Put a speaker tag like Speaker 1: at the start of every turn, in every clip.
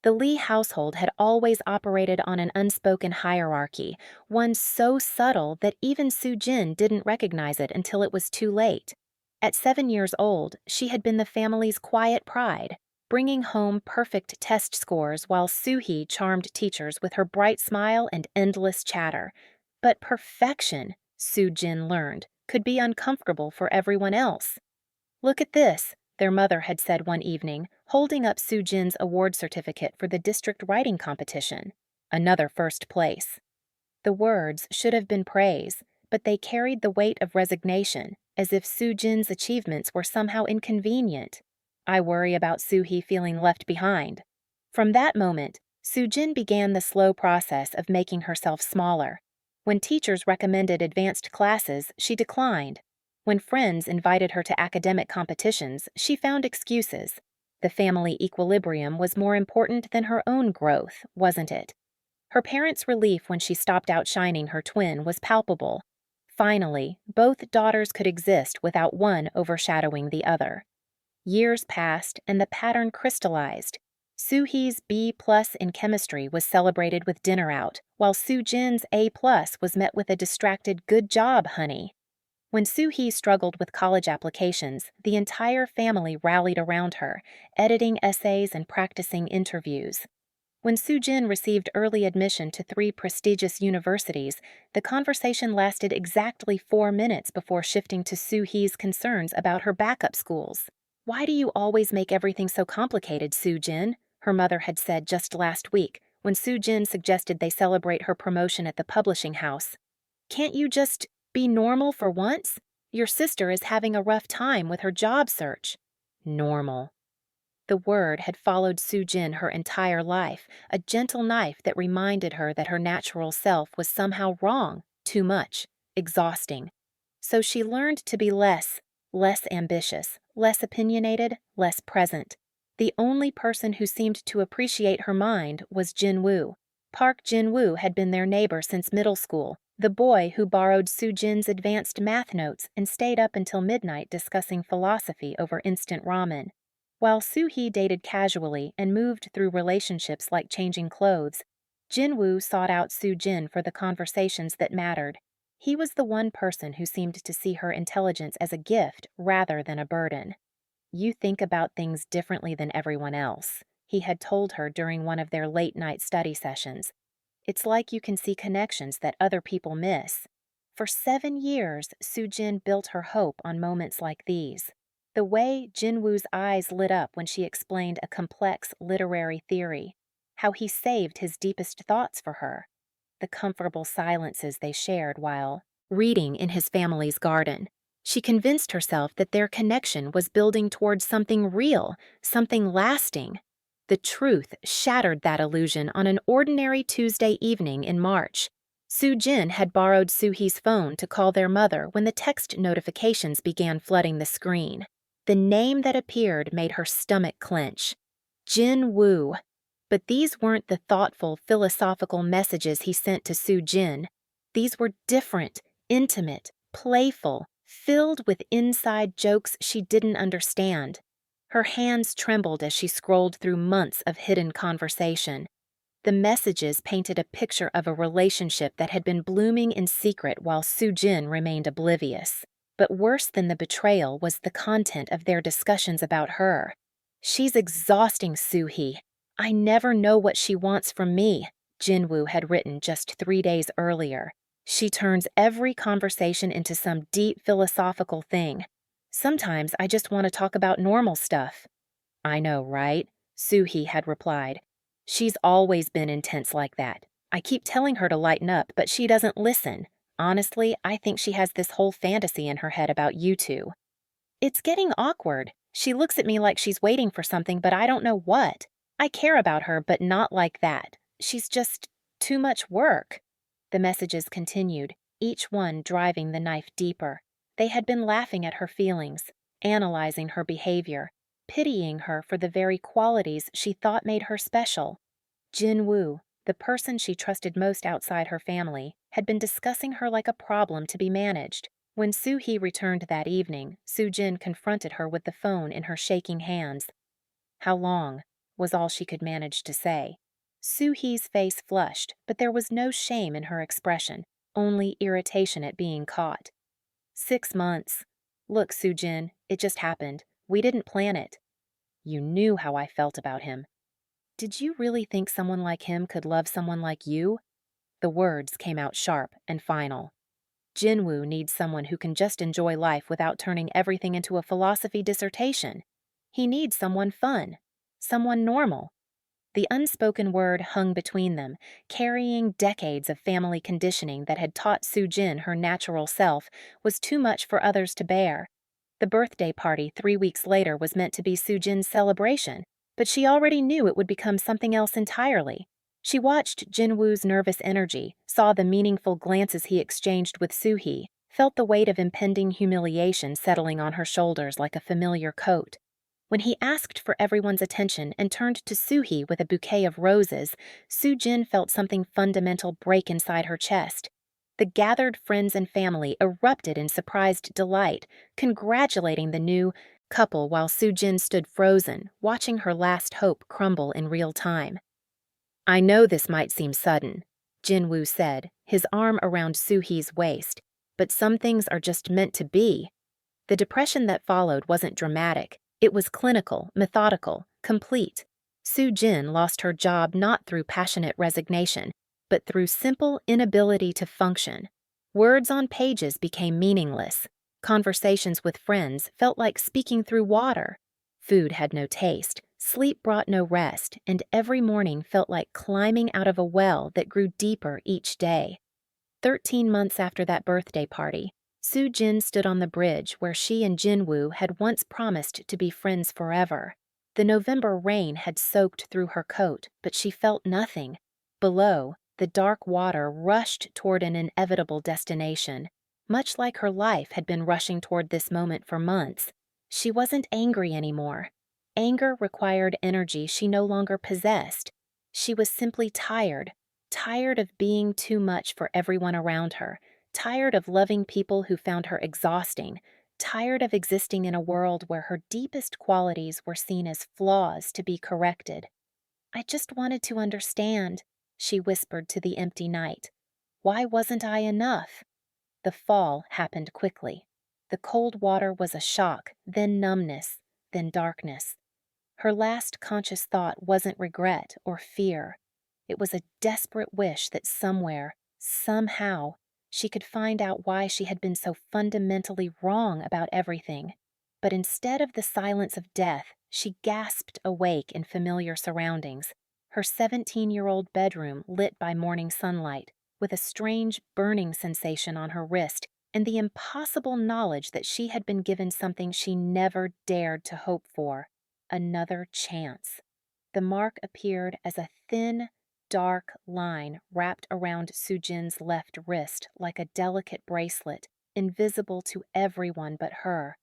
Speaker 1: The Lee household had always operated on an unspoken hierarchy, one so subtle that even Soo-jin didn't recognize it until it was too late. At 7 years old, she had been the family's quiet pride, bringing home perfect test scores while Soo-hee charmed teachers with her bright smile and endless chatter. But perfection, Soo-jin learned, could be uncomfortable for everyone else. "Look at this," their mother had said one evening, holding up Soo-jin's award certificate for the district writing competition. Another first place. The words should have been praise, but they carried the weight of resignation, as if Soo-jin's achievements were somehow inconvenient. "I worry about Soo-hee feeling left behind." From that moment, Soo-jin began the slow process of making herself smaller. When teachers recommended advanced classes, she declined. When friends invited her to academic competitions, she found excuses. The family equilibrium was more important than her own growth, wasn't it? Her parents' relief when she stopped outshining her twin was palpable. Finally, both daughters could exist without one overshadowing the other. Years passed, and the pattern crystallized. Soo-hee's B+ in chemistry was celebrated with dinner out, while Soo-jin's A+ was met with a distracted "good job, honey." When Soo-hee struggled with college applications, the entire family rallied around her, editing essays and practicing interviews. When Soo-jin received early admission to 3 prestigious universities, the conversation lasted exactly 4 minutes before shifting to Soo-hee's concerns about her backup schools. "Why do you always make everything so complicated, Soo-jin?" her mother had said just last week, when Soo-jin suggested they celebrate her promotion at the publishing house. "Can't you just be normal for once? Your sister is having a rough time with her job search." Normal. The word had followed Soo-jin her entire life, a gentle knife that reminded her that her natural self was somehow wrong, too much, exhausting. So she learned to be less ambitious, less opinionated, less present. The only person who seemed to appreciate her mind was Jin-woo. Park Jin-woo had been their neighbor since middle school, the boy who borrowed Soo-jin's advanced math notes and stayed up until midnight discussing philosophy over instant ramen. While Soo-hee dated casually and moved through relationships like changing clothes, Jin-woo sought out Soo-jin for the conversations that mattered. He was the one person who seemed to see her intelligence as a gift rather than a burden. "You think about things differently than everyone else," he had told her during one of their late-night study sessions. "It's like you can see connections that other people miss." For 7 years, Soo-jin built her hope on moments like these. The way Jin-woo's eyes lit up when she explained a complex literary theory, how he saved his deepest thoughts for her, the comfortable silences they shared while reading in his family's garden. She convinced herself that their connection was building towards something real, something lasting. The truth shattered that illusion on an ordinary Tuesday evening in March. Soo-jin had borrowed Soo-hee's phone to call their mother when the text notifications began flooding the screen. The name that appeared made her stomach clench. Jin-woo. But these weren't the thoughtful, philosophical messages he sent to Soo-jin. These were different, intimate, playful, filled with inside jokes she didn't understand. Her hands trembled as she scrolled through months of hidden conversation. The messages painted a picture of a relationship that had been blooming in secret while Soo-jin remained oblivious. But worse than the betrayal was the content of their discussions about her. "She's exhausting, Soo-hee. I never know what she wants from me," Jin-woo had written just 3 days earlier. "She turns every conversation into some deep philosophical thing. Sometimes I just want to talk about normal stuff." "I know, right?" Soo-hee had replied. "She's always been intense like that. I keep telling her to lighten up, but she doesn't listen. Honestly, I think she has this whole fantasy in her head about you two." "It's getting awkward. She looks at me like she's waiting for something, but I don't know what. I care about her, but not like that. She's just too much work." The messages continued, each one driving the knife deeper. They had been laughing at her feelings, analyzing her behavior, pitying her for the very qualities she thought made her special. Jin-woo, the person she trusted most outside her family, had been discussing her like a problem to be managed. When Soo-hee returned that evening, Soo-jin confronted her with the phone in her shaking hands. "How long?" was all she could manage to say. Soo-hee's face flushed, but there was no shame in her expression, only irritation at being caught. 6 months. Look, Soo-jin, it just happened. We didn't plan it. You knew how I felt about him. Did you really think someone like him could love someone like you? The words came out sharp and final. Jinwoo needs someone who can just enjoy life without turning everything into a philosophy dissertation. He needs someone fun, someone normal. The unspoken word hung between them, carrying decades of family conditioning that had taught Soo-jin her natural self was too much for others to bear. The birthday party 3 weeks later was meant to be Soo-jin's celebration, but she already knew it would become something else entirely. She watched Jinwoo's nervous energy, saw the meaningful glances he exchanged with Soo-hee, felt the weight of impending humiliation settling on her shoulders like a familiar coat. When he asked for everyone's attention and turned to Soo-hee with a bouquet of roses, Soo-jin felt something fundamental break inside her chest. The gathered friends and family erupted in surprised delight, congratulating the new couple while Soo-jin stood frozen, watching her last hope crumble in real time. I know this might seem sudden, Jinwoo said, his arm around Soo-hee's waist, but some things are just meant to be. The depression that followed wasn't dramatic. It was clinical, methodical, complete. Soo-jin lost her job not through passionate resignation, but through simple inability to function. Words on pages became meaningless. Conversations with friends felt like speaking through water. Food had no taste, sleep brought no rest, and every morning felt like climbing out of a well that grew deeper each day. 13 months after that birthday party, Soo-jin stood on the bridge where she and Jinwoo had once promised to be friends forever. The November rain had soaked through her coat, but she felt nothing. Below, the dark water rushed toward an inevitable destination. Much like her life had been rushing toward this moment for months. She wasn't angry anymore. Anger required energy she no longer possessed. She was simply tired of being too much for everyone around her, tired of loving people who found her exhausting, tired of existing in a world where her deepest qualities were seen as flaws to be corrected. I just wanted to understand, she whispered to the empty night. Why wasn't I enough? The fall happened quickly. The cold water was a shock, then numbness, then darkness. Her last conscious thought wasn't regret or fear. It was a desperate wish that somewhere, somehow, she could find out why she had been so fundamentally wrong about everything. But instead of the silence of death, she gasped awake in familiar surroundings, her 17-year-old bedroom lit by morning sunlight, with a strange burning sensation on her wrist and the impossible knowledge that she had been given something she never dared to hope for, another chance. The mark appeared as a thin, dark line wrapped around Soo-jin's left wrist like a delicate bracelet, invisible to everyone but her.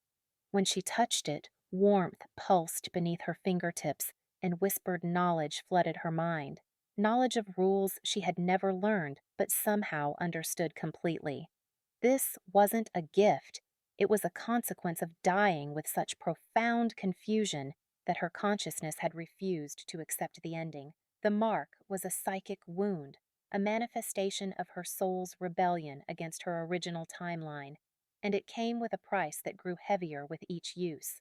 Speaker 1: When she touched it, warmth pulsed beneath her fingertips, and whispered knowledge flooded her mind. Knowledge of rules she had never learned, but somehow understood completely. This wasn't a gift. It was a consequence of dying with such profound confusion that her consciousness had refused to accept the ending. The mark was a psychic wound, a manifestation of her soul's rebellion against her original timeline, and it came with a price that grew heavier with each use.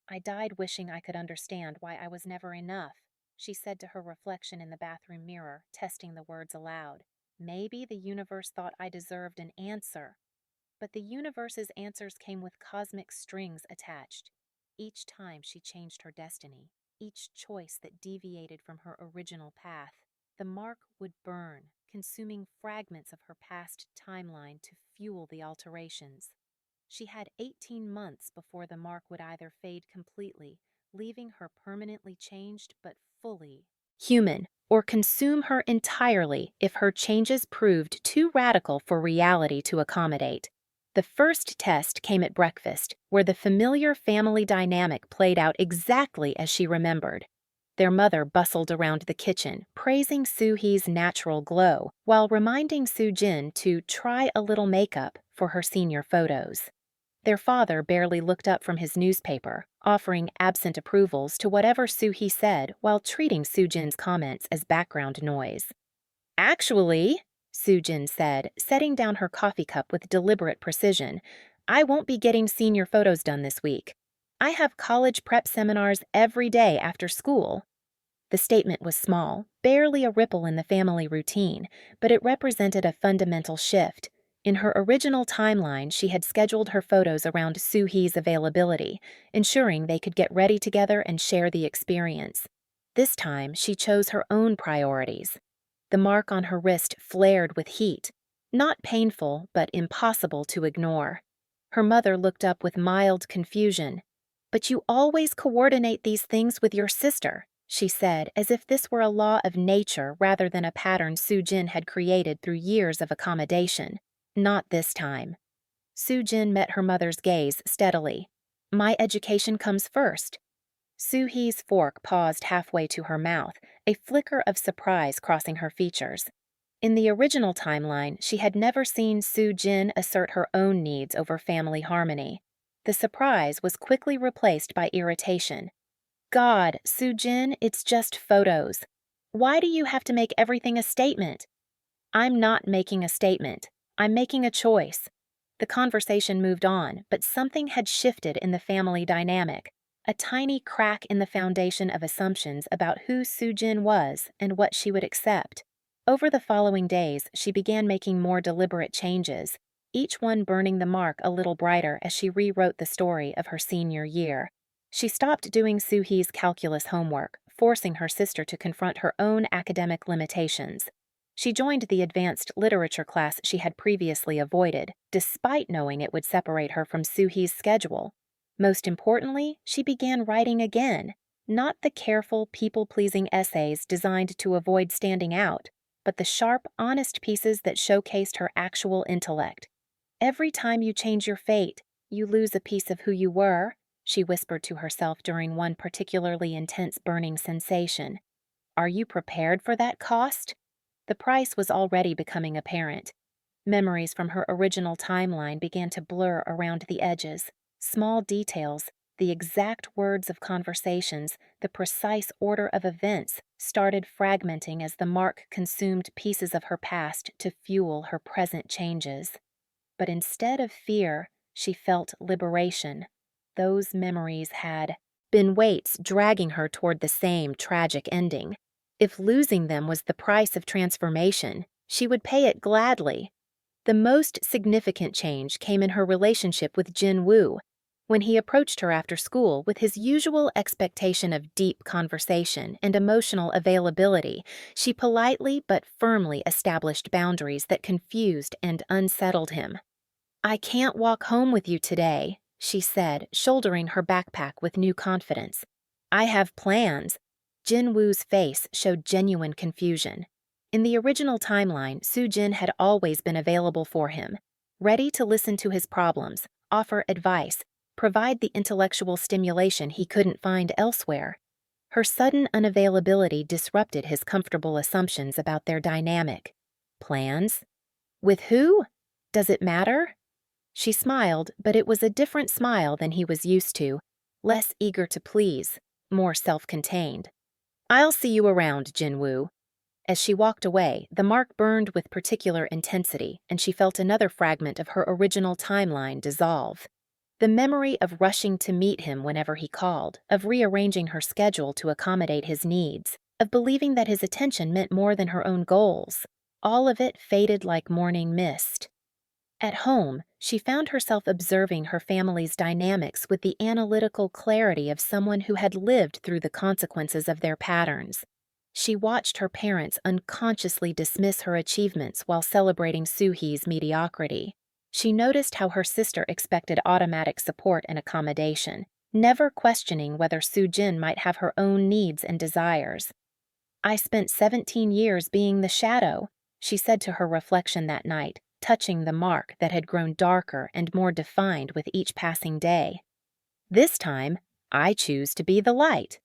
Speaker 1: I died wishing I could understand why I was never enough, she said to her reflection in the bathroom mirror, testing the words aloud. Maybe the universe thought I deserved an answer. But the universe's answers came with cosmic strings attached. Each time she changed her destiny, each choice that deviated from her original path, the mark would burn, consuming fragments of her past timeline to fuel the alterations. She had 18 months before the mark would either fade completely, leaving her permanently changed but fully human, or consume her entirely if her changes proved too radical for reality to accommodate. The first test came at breakfast, where the familiar family dynamic played out exactly as she remembered. Their mother bustled around the kitchen, praising Soo-hee's natural glow, while reminding Soo-jin to try a little makeup for her senior photos. Their father barely looked up from his newspaper, offering absent approvals to whatever Soo-hee said while treating Soo-jin's comments as background noise. Actually, Soo-jin said, setting down her coffee cup with deliberate precision, I won't be getting senior photos done this week. I have college prep seminars every day after school. The statement was small, barely a ripple in the family routine, but it represented a fundamental shift. In her original timeline, she had scheduled her photos around Soo-hee's availability, ensuring they could get ready together and share the experience. This time, she chose her own priorities. The mark on her wrist flared with heat, not painful, but impossible to ignore. Her mother looked up with mild confusion. But you always coordinate these things with your sister, she said, as if this were a law of nature rather than a pattern Soo-jin had created through years of accommodation. Not this time. Soo-jin met her mother's gaze steadily. My education comes first. Soo-hee's fork paused halfway to her mouth, a flicker of surprise crossing her features. In the original timeline, she had never seen Soo-jin assert her own needs over family harmony. The surprise was quickly replaced by irritation. God, Soo-jin, it's just photos. Why do you have to make everything a statement? I'm not making a statement. I'm making a choice. The conversation moved on, but something had shifted in the family dynamic. A tiny crack in the foundation of assumptions about who Soo-jin was and what she would accept. Over the following days, she began making more deliberate changes, each one burning the mark a little brighter as she rewrote the story of her senior year. She stopped doing Soo-hee's calculus homework, forcing her sister to confront her own academic limitations. She joined the advanced literature class she had previously avoided, despite knowing it would separate her from Soo-hee's schedule. Most importantly, she began writing again, not the careful, people-pleasing essays designed to avoid standing out, but the sharp, honest pieces that showcased her actual intellect. Every time you change your fate, you lose a piece of who you were, she whispered to herself during one particularly intense burning sensation. Are you prepared for that cost? The price was already becoming apparent. Memories from her original timeline began to blur around the edges. Small details, the exact words of conversations, the precise order of events started fragmenting as the mark consumed pieces of her past to fuel her present changes. But instead of fear, she felt liberation. Those memories had been weights dragging her toward the same tragic ending. If losing them was the price of transformation, she would pay it gladly. The most significant change came in her relationship with Jin-woo. When he approached her after school with his usual expectation of deep conversation and emotional availability, she politely but firmly established boundaries that confused and unsettled him. I can't walk home with you today, she said, shouldering her backpack with new confidence. I have plans. Jin-woo's face showed genuine confusion. In the original timeline, Soo-jin had always been available for him, ready to listen to his problems, offer advice, provide the intellectual stimulation he couldn't find elsewhere. Her sudden unavailability disrupted his comfortable assumptions about their dynamic. Plans? With who? Does it matter? She smiled, but it was a different smile than he was used to, less eager to please, more self-contained. I'll see you around, Jin-woo. As she walked away, the mark burned with particular intensity, and she felt another fragment of her original timeline dissolve. The memory of rushing to meet him whenever he called, of rearranging her schedule to accommodate his needs, of believing that his attention meant more than her own goals, all of it faded like morning mist. At home, she found herself observing her family's dynamics with the analytical clarity of someone who had lived through the consequences of their patterns. She watched her parents unconsciously dismiss her achievements while celebrating Soo-hee's mediocrity. She noticed how her sister expected automatic support and accommodation, never questioning whether Soo-jin might have her own needs and desires. I spent 17 years being the shadow, she said to her reflection that night, touching the mark that had grown darker and more defined with each passing day. This time, I choose to be the light.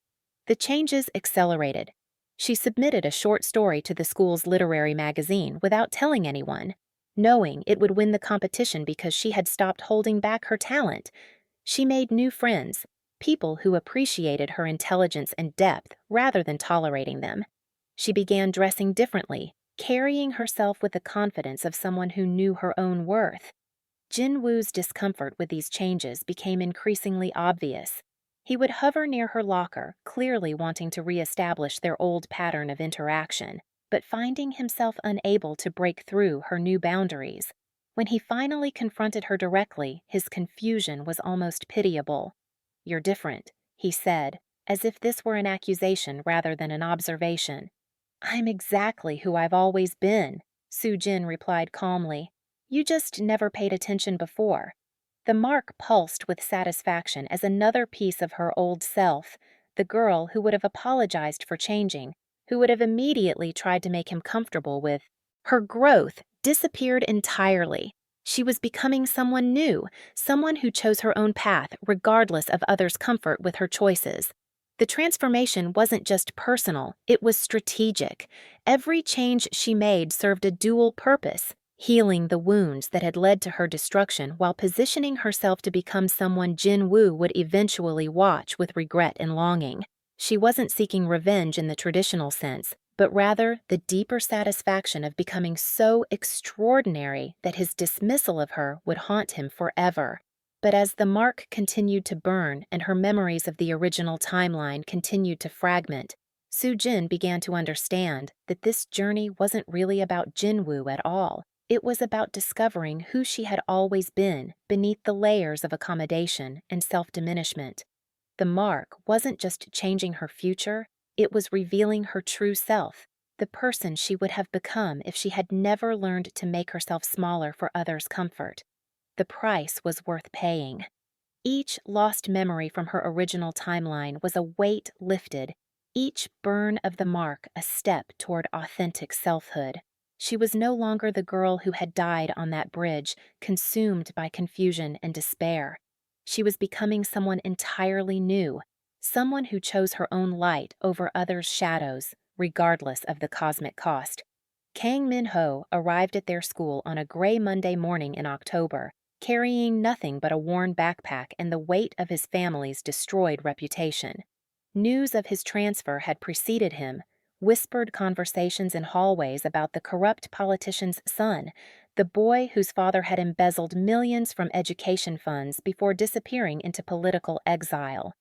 Speaker 1: The changes accelerated. She submitted a short story to the school's literary magazine without telling anyone. knowing it would win the competition because she had stopped holding back her talent. She made new friends, people who appreciated her intelligence and depth rather than tolerating them. She began dressing differently, carrying herself with the confidence of someone who knew her own worth. Jinwoo's discomfort with these changes became increasingly obvious. He would hover near her locker, clearly wanting to reestablish their old pattern of interaction, but finding himself unable to break through her new boundaries. When he finally confronted her directly, his confusion was almost pitiable. "You're different," he said, as if this were an accusation rather than an observation. "I'm exactly who I've always been," Soo-jin replied calmly. "You just never paid attention before." The mark pulsed with satisfaction as another piece of her old self, the girl who would have apologized for changing, who would have immediately tried to make him comfortable with her growth, disappeared entirely. She was becoming someone new, someone who chose her own path regardless of others' comfort with her choices. The transformation wasn't just personal, it was strategic. Every change she made served a dual purpose: healing the wounds that had led to her destruction while positioning herself to become someone Jin-woo would eventually watch with regret and longing. She wasn't seeking revenge in the traditional sense, but rather the deeper satisfaction of becoming so extraordinary that his dismissal of her would haunt him forever. But as the mark continued to burn and her memories of the original timeline continued to fragment, Soo-jin began to understand that this journey wasn't really about Jinwoo at all. It was about discovering who she had always been beneath the layers of accommodation and self-diminishment. The mark wasn't just changing her future, it was revealing her true self, the person she would have become if she had never learned to make herself smaller for others' comfort. The price was worth paying. Each lost memory from her original timeline was a weight lifted, each burn of the mark a step toward authentic selfhood. She was no longer the girl who had died on that bridge, consumed by confusion and despair. She was becoming someone entirely new, someone who chose her own light over others' shadows, regardless of the cosmic cost. Kang Min-ho arrived at their school on a gray Monday morning in October, carrying nothing but a worn backpack and the weight of his family's destroyed reputation. News of his transfer had preceded him, whispered conversations in hallways about the corrupt politician's son, the boy whose father had embezzled millions from education funds before disappearing into political exile.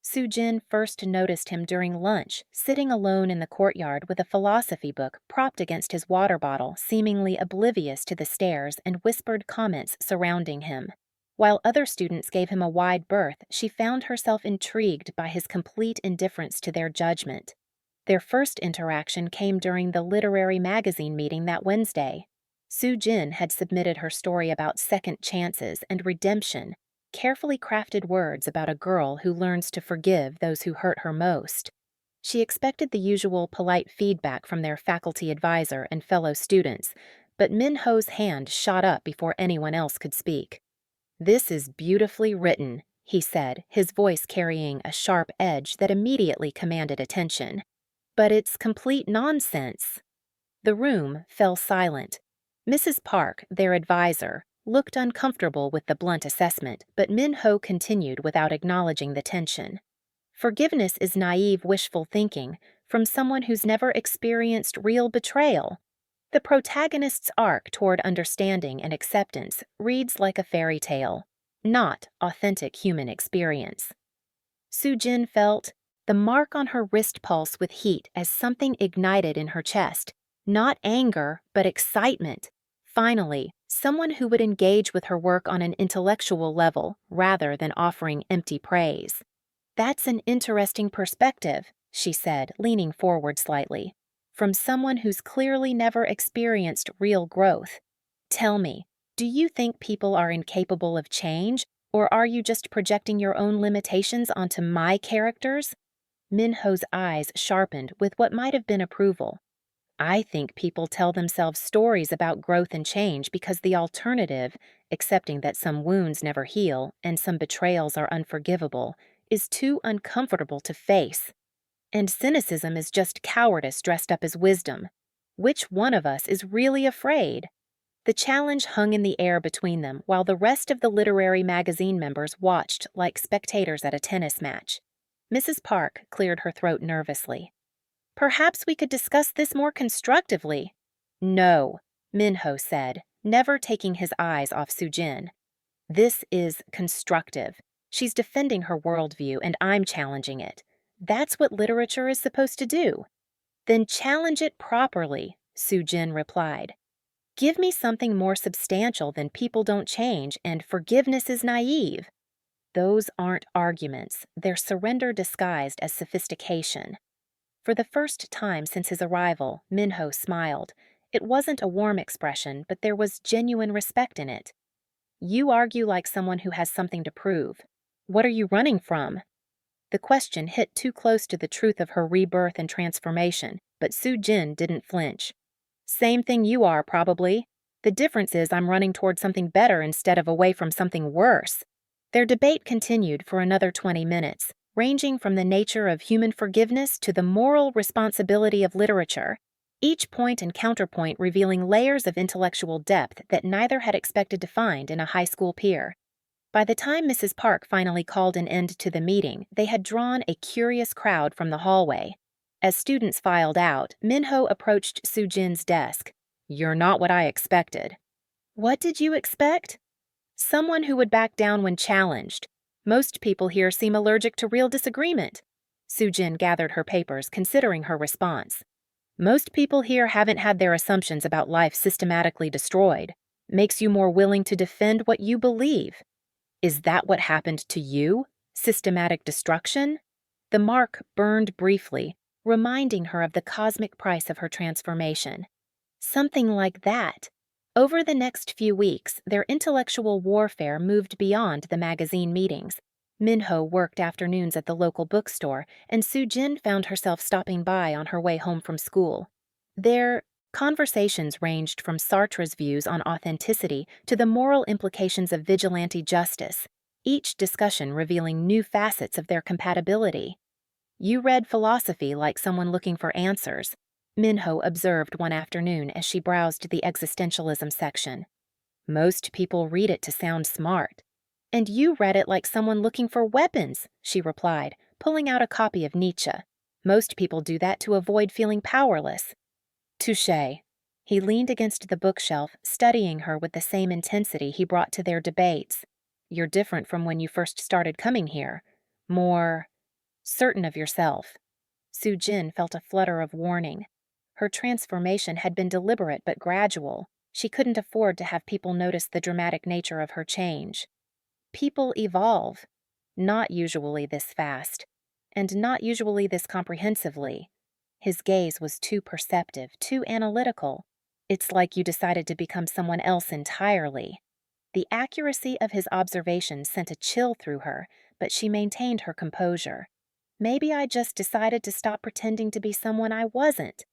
Speaker 1: Soo-jin first noticed him during lunch, sitting alone in the courtyard with a philosophy book propped against his water bottle, seemingly oblivious to the stares and whispered comments surrounding him. While other students gave him a wide berth, she found herself intrigued by his complete indifference to their judgment. Their first interaction came during the literary magazine meeting that Wednesday. Soo-jin had submitted her story about second chances and redemption, carefully crafted words about a girl who learns to forgive those who hurt her most. She expected the usual polite feedback from their faculty advisor and fellow students, but Min-ho's hand shot up before anyone else could speak. "This is beautifully written," he said, his voice carrying a sharp edge that immediately commanded attention. "But it's complete nonsense." The room fell silent. Mrs. Park, their advisor, looked uncomfortable with the blunt assessment, but Min-ho continued without acknowledging the tension. "Forgiveness is naive wishful thinking from someone who's never experienced real betrayal. The protagonist's arc toward understanding and acceptance reads like a fairy tale, not authentic human experience." Soo-jin felt the mark on her wrist pulse with heat as something ignited in her chest, not anger, but excitement. Finally, someone who would engage with her work on an intellectual level rather than offering empty praise. "That's an interesting perspective," she said, leaning forward slightly, "from someone who's clearly never experienced real growth. Tell me, do you think people are incapable of change, or are you just projecting your own limitations onto my characters?" Min-ho's eyes sharpened with what might have been approval. "I think people tell themselves stories about growth and change because the alternative, accepting that some wounds never heal and some betrayals are unforgivable, is too uncomfortable to face. And cynicism is just cowardice dressed up as wisdom. Which one of us is really afraid?" The challenge hung in the air between them while the rest of the literary magazine members watched like spectators at a tennis match. Mrs. Park cleared her throat nervously. Perhaps we could discuss this more constructively. No, Minho said, never taking his eyes off Sujin. This is constructive. She's defending her worldview and I'm challenging it. That's what literature is supposed to do. Then challenge it properly, Sujin replied. Give me something more substantial than people don't change and forgiveness is naive. Those aren't arguments. They're surrender disguised as sophistication. For the first time since his arrival, Minho smiled. It wasn't a warm expression, but there was genuine respect in it. You argue like someone who has something to prove. What are you running from? The question hit too close to the truth of her rebirth and transformation, but Sujin didn't flinch. Same thing you are, probably. The difference is I'm running toward something better instead of away from something worse. Their debate continued for another 20 minutes, ranging from the nature of human forgiveness to the moral responsibility of literature, each point and counterpoint revealing layers of intellectual depth that neither had expected to find in a high school peer. By the time Mrs. Park finally called an end to the meeting, they had drawn a curious crowd from the hallway. As students filed out, Minho approached Sujin's desk. You're not what I expected. What did you expect? Someone who would back down when challenged. Most people here seem allergic to real disagreement. Sujin gathered her papers, considering her response. Most people here haven't had their assumptions about life systematically destroyed. Makes you more willing to defend what you believe. Is that what happened to you? Systematic destruction? The mark burned briefly, reminding her of the cosmic price of her transformation. Something like that. Over the next few weeks, their intellectual warfare moved beyond the magazine meetings. Minho worked afternoons at the local bookstore, and Sujin found herself stopping by on her way home from school. Their conversations ranged from Sartre's views on authenticity to the moral implications of vigilante justice, each discussion revealing new facets of their compatibility. You read philosophy like someone looking for answers, Minho observed one afternoon as she browsed the existentialism section. Most people read it to sound smart. And you read it like someone looking for weapons, she replied, pulling out a copy of Nietzsche. Most people do that to avoid feeling powerless. Touché. He leaned against the bookshelf, studying her with the same intensity he brought to their debates. You're different from when you first started coming here. More certain of yourself. Sujin felt a flutter of warning. Her transformation had been deliberate but gradual. She couldn't afford to have people notice the dramatic nature of her change. People evolve. Not usually this fast. And not usually this comprehensively. His gaze was too perceptive, too analytical. It's like you decided to become someone else entirely. The accuracy of his observations sent a chill through her, but she maintained her composure. Maybe I just decided to stop pretending to be someone I wasn't.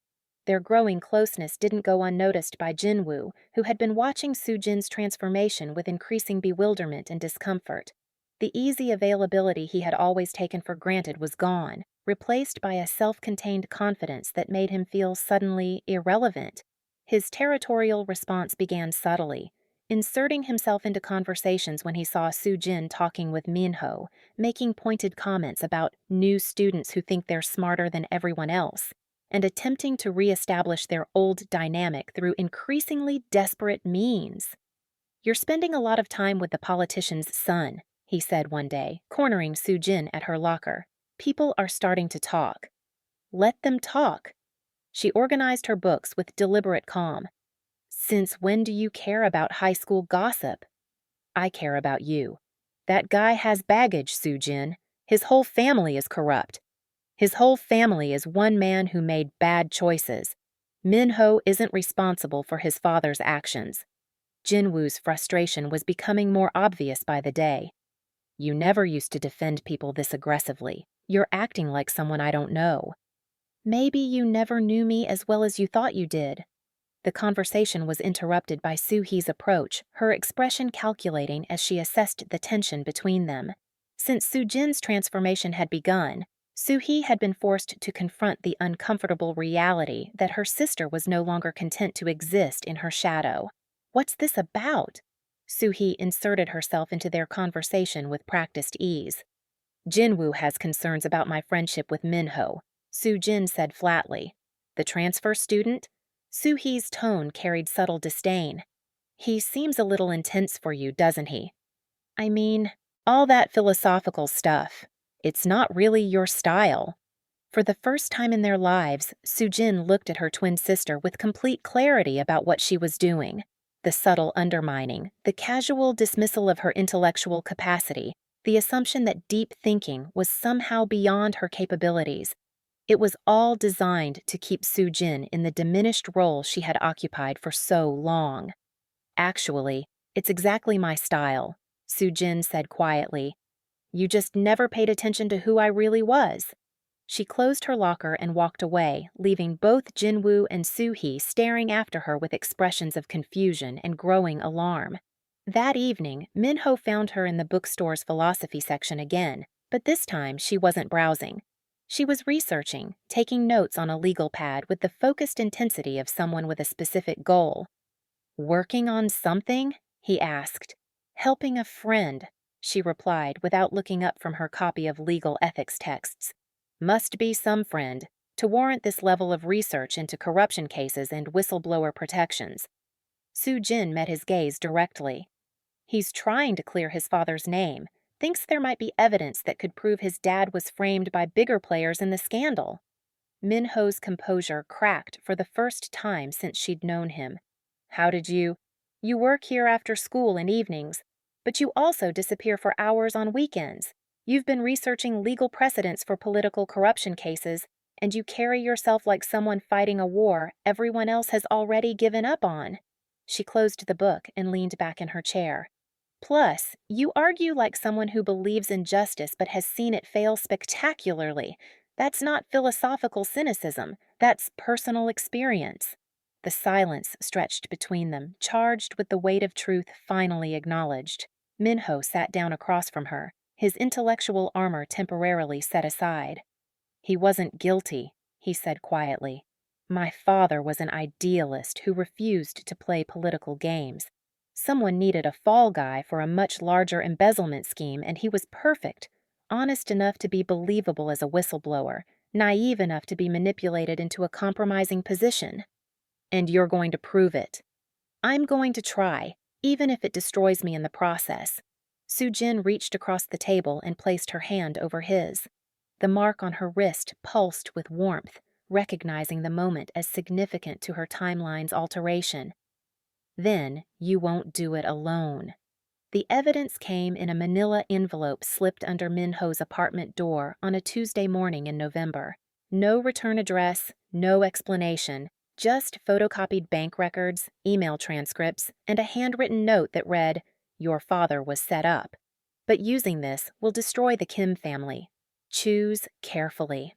Speaker 1: Their growing closeness didn't go unnoticed by Jinwoo, who had been watching Sujin's transformation with increasing bewilderment and discomfort. The easy availability he had always taken for granted was gone, replaced by a self-contained confidence that made him feel suddenly irrelevant. His territorial response began subtly, inserting himself into conversations when he saw Sujin talking with Minho, making pointed comments about new students who think they're smarter than everyone else, and attempting to re-establish their old dynamic through increasingly desperate means. You're spending a lot of time with the politician's son, he said one day, cornering Sujin at her locker. People are starting to talk. Let them talk. She organized her books with deliberate calm. Since when do you care about high school gossip? I care about you. That guy has baggage, Sujin. His whole family is corrupt. His whole family is one man who made bad choices. Minho isn't responsible for his father's actions. Jinwoo's frustration was becoming more obvious by the day. You never used to defend people this aggressively. You're acting like someone I don't know. Maybe you never knew me as well as you thought you did. The conversation was interrupted by Soo-hee's approach, her expression calculating as she assessed the tension between them. Since Sujin's transformation had begun, Soo-hee had been forced to confront the uncomfortable reality that her sister was no longer content to exist in her shadow. What's this about? Soo-hee inserted herself into their conversation with practiced ease. Jinwoo has concerns about my friendship with Minho, Soo-jin said flatly. The transfer student? Soo-hee's tone carried subtle disdain. He seems a little intense for you, doesn't he? I mean, all that philosophical stuff. It's not really your style. For the first time in their lives, Soo-jin looked at her twin sister with complete clarity about what she was doing. The subtle undermining, the casual dismissal of her intellectual capacity, the assumption that deep thinking was somehow beyond her capabilities. It was all designed to keep Soo-jin in the diminished role she had occupied for so long. Actually, it's exactly my style, Soo-jin said quietly. You just never paid attention to who I really was. She closed her locker and walked away, leaving both Jinwoo and Soo-hee staring after her with expressions of confusion and growing alarm. That evening, Minho found her in the bookstore's philosophy section again, but this time she wasn't browsing. She was researching, taking notes on a legal pad with the focused intensity of someone with a specific goal. Working on something? He asked. Helping a friend, she replied without looking up from her copy of legal ethics texts. Must be some friend, to warrant this level of research into corruption cases and whistleblower protections. Soo-jin met his gaze directly. He's trying to clear his father's name, thinks there might be evidence that could prove his dad was framed by bigger players in the scandal. Minho's composure cracked for the first time since she'd known him. How did you? You work here after school and evenings, but you also disappear for hours on weekends. You've been researching legal precedents for political corruption cases, and you carry yourself like someone fighting a war everyone else has already given up on. She closed the book and leaned back in her chair. Plus, you argue like someone who believes in justice but has seen it fail spectacularly. That's not philosophical cynicism, that's personal experience. The silence stretched between them, charged with the weight of truth finally acknowledged. Minho sat down across from her, his intellectual armor temporarily set aside. He wasn't guilty, he said quietly. My father was an idealist who refused to play political games. Someone needed a fall guy for a much larger embezzlement scheme, and he was perfect, honest enough to be believable as a whistleblower, naive enough to be manipulated into a compromising position. And you're going to prove it. I'm going to try, even if it destroys me in the process. Soo-jin reached across the table and placed her hand over his. The mark on her wrist pulsed with warmth, recognizing the moment as significant to her timeline's alteration. Then you won't do it alone. The evidence came in a manila envelope slipped under Minho's apartment door on a Tuesday morning in November. No return address, no explanation, just photocopied bank records, email transcripts, and a handwritten note that read, "Your father was set up. But using this will destroy the Kim family. Choose carefully."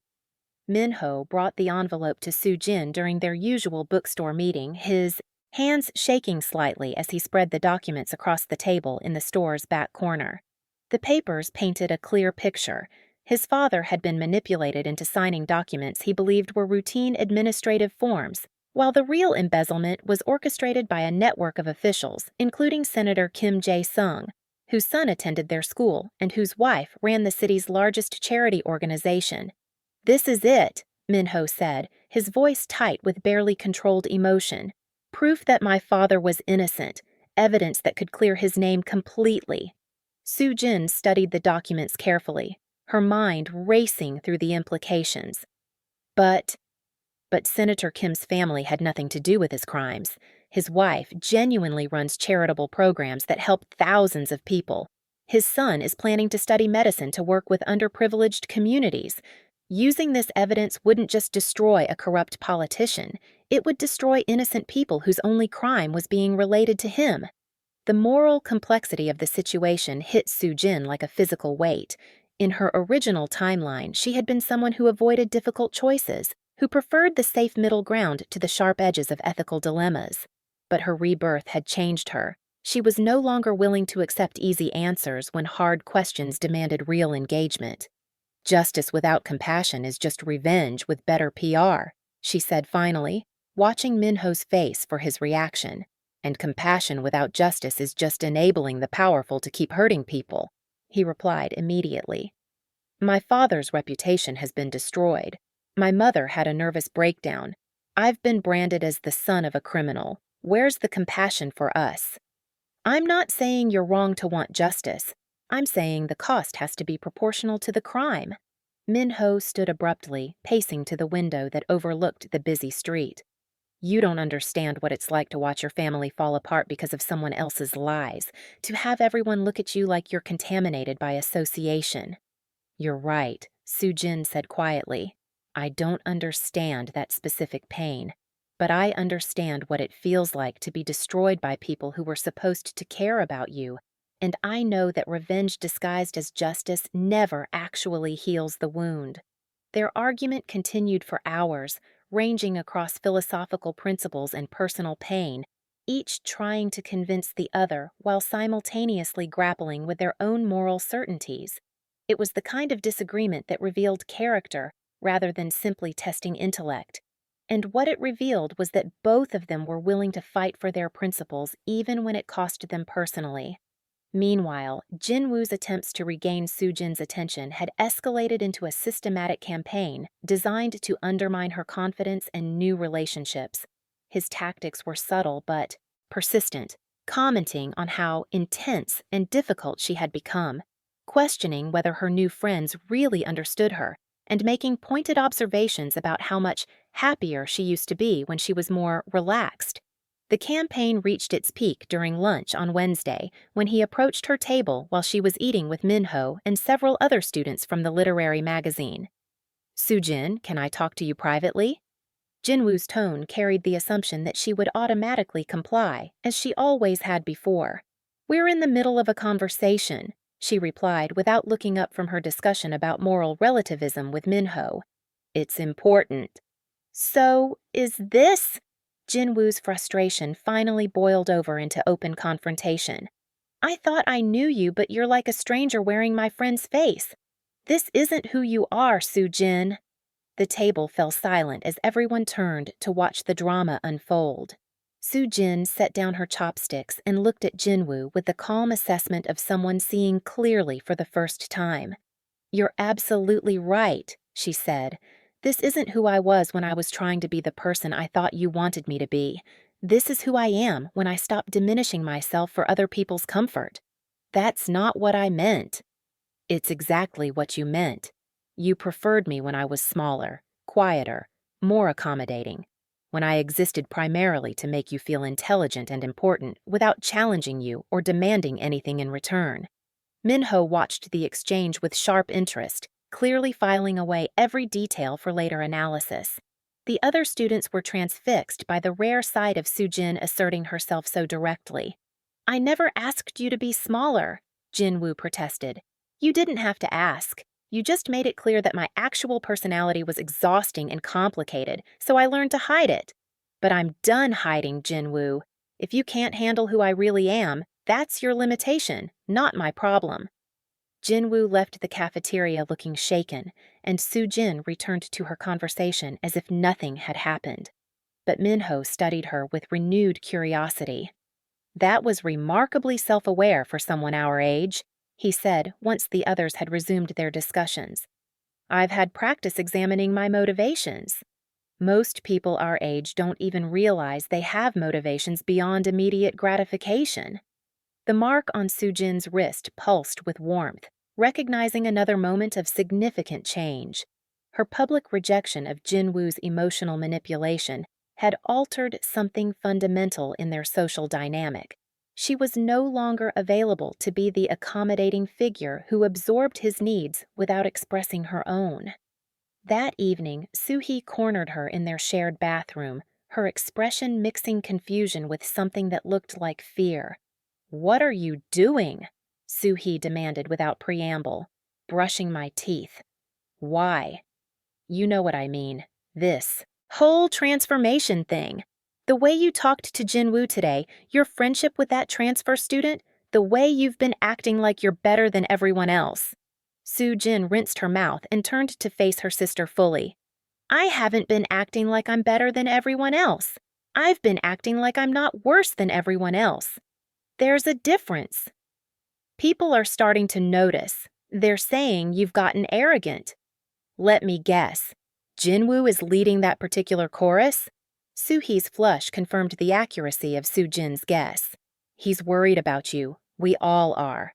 Speaker 1: Minho brought the envelope to Soo-jin during their usual bookstore meeting, his hands shaking slightly as he spread the documents across the table in the store's back corner. The papers painted a clear picture. His father had been manipulated into signing documents he believed were routine administrative forms, while the real embezzlement was orchestrated by a network of officials, including Senator Kim Jae-sung, whose son attended their school and whose wife ran the city's largest charity organization. This is it, Minho said, his voice tight with barely controlled emotion. Proof that my father was innocent, evidence that could clear his name completely. Soo-jin studied the documents carefully, her mind racing through the implications. But Senator Kim's family had nothing to do with his crimes. His wife genuinely runs charitable programs that help thousands of people. His son is planning to study medicine to work with underprivileged communities. Using this evidence wouldn't just destroy a corrupt politician, it would destroy innocent people whose only crime was being related to him. The moral complexity of the situation hit Soo-jin like a physical weight. In her original timeline, she had been someone who avoided difficult choices, who preferred the safe middle ground to the sharp edges of ethical dilemmas. But her rebirth had changed her. She was no longer willing to accept easy answers when hard questions demanded real engagement. Justice without compassion is just revenge with better PR, she said finally, watching Minho's face for his reaction. And compassion without justice is just enabling the powerful to keep hurting people, he replied immediately. My father's reputation has been destroyed. My mother had a nervous breakdown. I've been branded as the son of a criminal. Where's the compassion for us? I'm not saying you're wrong to want justice. I'm saying the cost has to be proportional to the crime. Minho stood abruptly, pacing to the window that overlooked the busy street. You don't understand what it's like to watch your family fall apart because of someone else's lies, to have everyone look at you like you're contaminated by association. You're right, Sujin said quietly. I don't understand that specific pain, but I understand what it feels like to be destroyed by people who were supposed to care about you, and I know that revenge disguised as justice never actually heals the wound. Their argument continued for hours, ranging across philosophical principles and personal pain, each trying to convince the other while simultaneously grappling with their own moral certainties. It was the kind of disagreement that revealed character rather than simply testing intellect. And what it revealed was that both of them were willing to fight for their principles even when it cost them personally. Meanwhile, Jinwoo's attempts to regain Sujin's attention had escalated into a systematic campaign designed to undermine her confidence and new relationships. His tactics were subtle but persistent, commenting on how intense and difficult she had become, questioning whether her new friends really understood her, and making pointed observations about how much happier she used to be when she was more relaxed. The campaign reached its peak during lunch on Wednesday when he approached her table while she was eating with Minho and several other students from the literary magazine. Sujin, can I talk to you privately? Jinwoo's tone carried the assumption that she would automatically comply, as she always had before. We're in the middle of a conversation, she replied without looking up from her discussion about moral relativism with Minho. It's important. So, is this? Jinwoo's frustration finally boiled over into open confrontation. I thought I knew you, but you're like a stranger wearing my friend's face. This isn't who you are, Sujin. The table fell silent as everyone turned to watch the drama unfold. Sujin set down her chopsticks and looked at Jinwoo with the calm assessment of someone seeing clearly for the first time. You're absolutely right, she said. This isn't who I was when I was trying to be the person I thought you wanted me to be. This is who I am when I stop diminishing myself for other people's comfort. That's not what I meant. It's exactly what you meant. You preferred me when I was smaller, quieter, more accommodating, when I existed primarily to make you feel intelligent and important without challenging you or demanding anything in return. Minho watched the exchange with sharp interest, clearly filing away every detail for later analysis. The other students were transfixed by the rare sight of Sujin asserting herself so directly. I never asked you to be smaller, Jinwoo protested. You didn't have to ask. You just made it clear that my actual personality was exhausting and complicated, so I learned to hide it. But I'm done hiding, Jinwoo. If you can't handle who I really am, that's your limitation, not my problem. Jinwoo left the cafeteria looking shaken, and Sujin returned to her conversation as if nothing had happened. But Minho studied her with renewed curiosity. That was remarkably self-aware for someone our age, he said once the others had resumed their discussions. I've had practice examining my motivations. Most people our age don't even realize they have motivations beyond immediate gratification. The mark on Sujin's wrist pulsed with warmth, recognizing another moment of significant change. Her public rejection of Jinwoo's emotional manipulation had altered something fundamental in their social dynamic. She was no longer available to be the accommodating figure who absorbed his needs without expressing her own. That evening, Soo-hee cornered her in their shared bathroom, her expression mixing confusion with something that looked like fear. What are you doing? Soo-hee demanded without preamble. Brushing my teeth. Why? You know what I mean. This whole transformation thing. The way you talked to Jinwoo today, your friendship with that transfer student, the way you've been acting like you're better than everyone else. Soo-jin rinsed her mouth and turned to face her sister fully. I haven't been acting like I'm better than everyone else. I've been acting like I'm not worse than everyone else. There's a difference. People are starting to notice. They're saying you've gotten arrogant. Let me guess. Jinwoo is leading that particular chorus? Suhee's flush confirmed the accuracy of Soo-jin's guess. He's worried about you. We all are.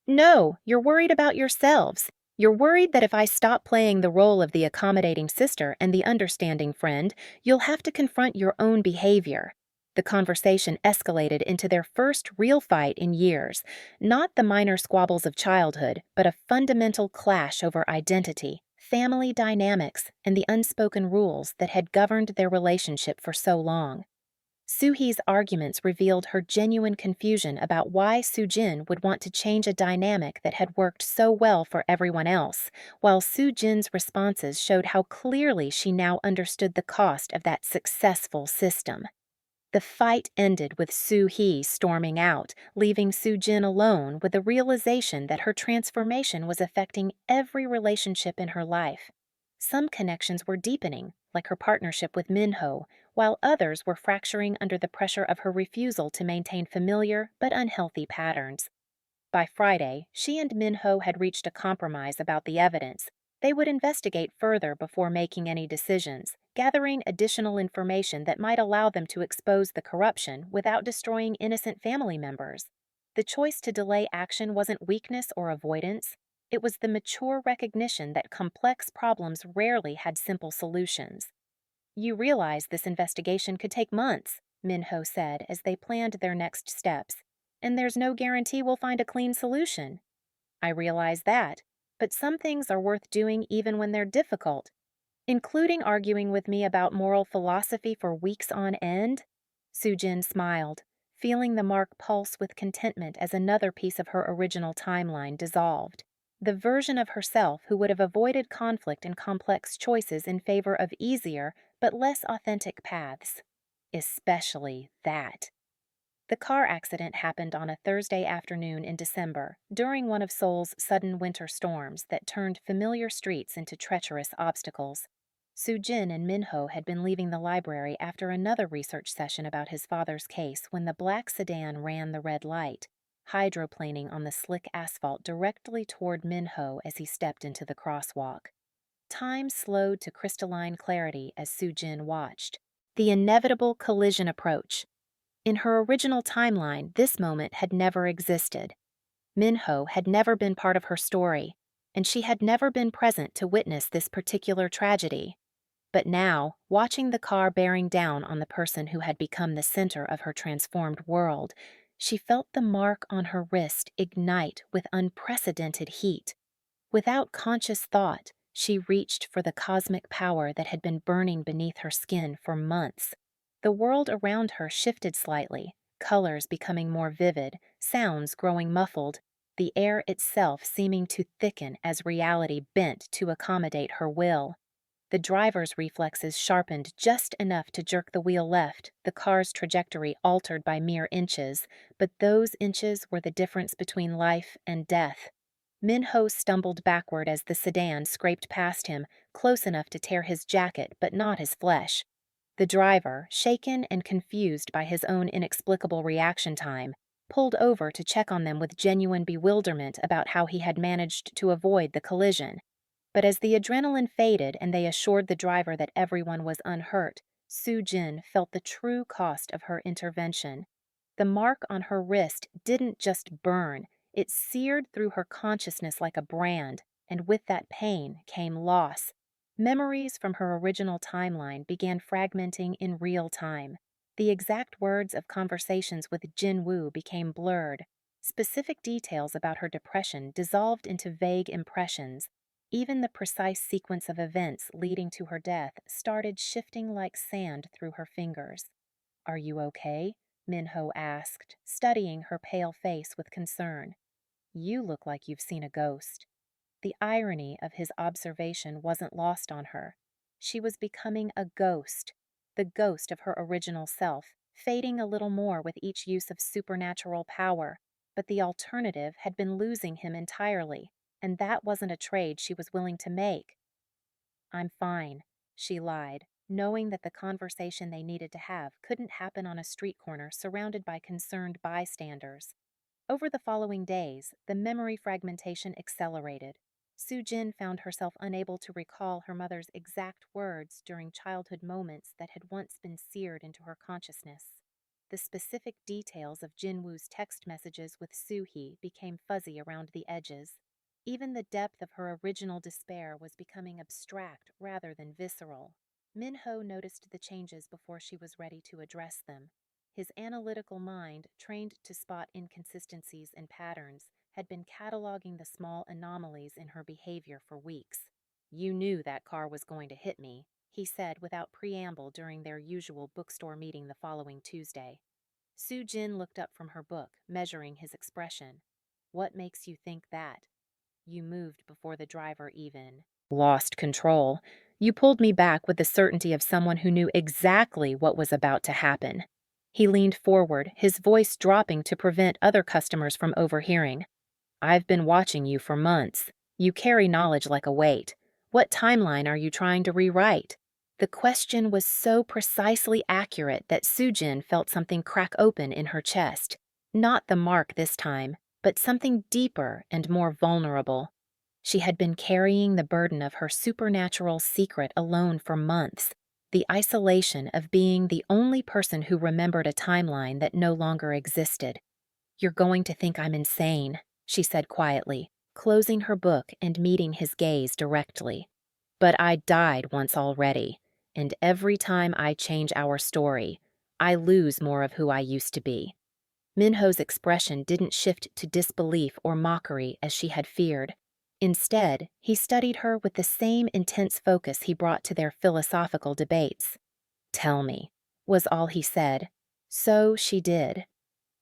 Speaker 1: No, you're worried about yourselves. You're worried that if I stop playing the role of the accommodating sister and the understanding friend, you'll have to confront your own behavior. The conversation escalated into their first real fight in years, not the minor squabbles of childhood, but a fundamental clash over identity, family dynamics, and the unspoken rules that had governed their relationship for so long. Suhee's arguments revealed her genuine confusion about why Soo-jin would want to change a dynamic that had worked so well for everyone else, while Soo-jin's responses showed how clearly she now understood the cost of that successful system. The fight ended with Soo-hee storming out, leaving Soo-jin alone with the realization that her transformation was affecting every relationship in her life. Some connections were deepening, like her partnership with Minho, while others were fracturing under the pressure of her refusal to maintain familiar but unhealthy patterns. By Friday, she and Minho had reached a compromise about the evidence. They would investigate further before making any decisions, gathering additional information that might allow them to expose the corruption without destroying innocent family members. The choice to delay action wasn't weakness or avoidance. It was the mature recognition that complex problems rarely had simple solutions. You realize this investigation could take months, Minho said as they planned their next steps. And there's no guarantee we'll find a clean solution. I realize that, but some things are worth doing even when they're difficult, including arguing with me about moral philosophy for weeks on end. Soo-jin smiled, feeling the mark pulse with contentment as another piece of her original timeline dissolved. The version of herself who would have avoided conflict and complex choices in favor of easier but less authentic paths. Especially that. The car accident happened on a Thursday afternoon in December, during one of Seoul's sudden winter storms that turned familiar streets into treacherous obstacles. Soo-jin and Minho had been leaving the library after another research session about his father's case when the black sedan ran the red light, hydroplaning on the slick asphalt directly toward Minho as he stepped into the crosswalk. Time slowed to crystalline clarity as Soo-jin watched. The inevitable collision approach. In her original timeline, this moment had never existed. Minho had never been part of her story, and she had never been present to witness this particular tragedy. But now, watching the car bearing down on the person who had become the center of her transformed world, she felt the mark on her wrist ignite with unprecedented heat. Without conscious thought, she reached for the cosmic power that had been burning beneath her skin for months. The world around her shifted slightly, colors becoming more vivid, sounds growing muffled, the air itself seeming to thicken as reality bent to accommodate her will. The driver's reflexes sharpened just enough to jerk the wheel left, the car's trajectory altered by mere inches, but those inches were the difference between life and death. Minho stumbled backward as the sedan scraped past him, close enough to tear his jacket but not his flesh. The driver, shaken and confused by his own inexplicable reaction time, pulled over to check on them with genuine bewilderment about how he had managed to avoid the collision. But as the adrenaline faded and they assured the driver that everyone was unhurt, Soo-jin felt the true cost of her intervention. The mark on her wrist didn't just burn, it seared through her consciousness like a brand, and with that pain came loss. Memories from her original timeline began fragmenting in real time. The exact words of conversations with Jin-woo became blurred. Specific details about her depression dissolved into vague impressions. Even the precise sequence of events leading to her death started shifting like sand through her fingers. "Are you okay?" Minho asked, studying her pale face with concern. "You look like you've seen a ghost." The irony of his observation wasn't lost on her. She was becoming a ghost, the ghost of her original self, fading a little more with each use of supernatural power, but the alternative had been losing him entirely, and that wasn't a trade she was willing to make. "I'm fine," she lied, knowing that the conversation they needed to have couldn't happen on a street corner surrounded by concerned bystanders. Over the following days, the memory fragmentation accelerated. Soo-jin found herself unable to recall her mother's exact words during childhood moments that had once been seared into her consciousness. The specific details of Jin-woo's text messages with Soo-hee became fuzzy around the edges. Even the depth of her original despair was becoming abstract rather than visceral. Minho noticed the changes before she was ready to address them. His analytical mind, trained to spot inconsistencies and patterns, had been cataloging the small anomalies in her behavior for weeks. "You knew that car was going to hit me," he said without preamble during their usual bookstore meeting the following Tuesday. Soo-jin looked up from her book, measuring his expression. "What makes you think that?" "You moved before the driver even lost control. You pulled me back with the certainty of someone who knew exactly what was about to happen." He leaned forward, his voice dropping to prevent other customers from overhearing. "I've been watching you for months. You carry knowledge like a weight. What timeline are you trying to rewrite?" The question was so precisely accurate that Soo-jin felt something crack open in her chest. Not the mark this time, but something deeper and more vulnerable. She had been carrying the burden of her supernatural secret alone for months, the isolation of being the only person who remembered a timeline that no longer existed. "You're going to think I'm insane," she said quietly, closing her book and meeting his gaze directly. "But I died once already, and every time I change our story, I lose more of who I used to be." Minho's expression didn't shift to disbelief or mockery as she had feared. Instead, he studied her with the same intense focus he brought to their philosophical debates. "Tell me," was all he said. So she did.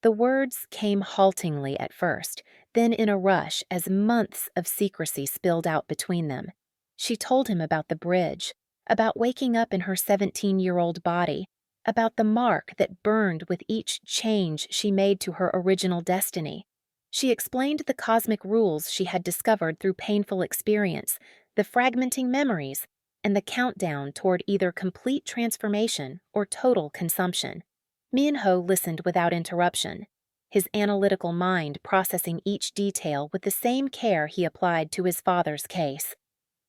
Speaker 1: The words came haltingly at first, then in a rush as months of secrecy spilled out between them. She told him about the bridge, about waking up in her 17-year-old body, about the mark that burned with each change she made to her original destiny. She explained the cosmic rules she had discovered through painful experience, the fragmenting memories, and the countdown toward either complete transformation or total consumption. Minho listened without interruption, his analytical mind processing each detail with the same care he applied to his father's case.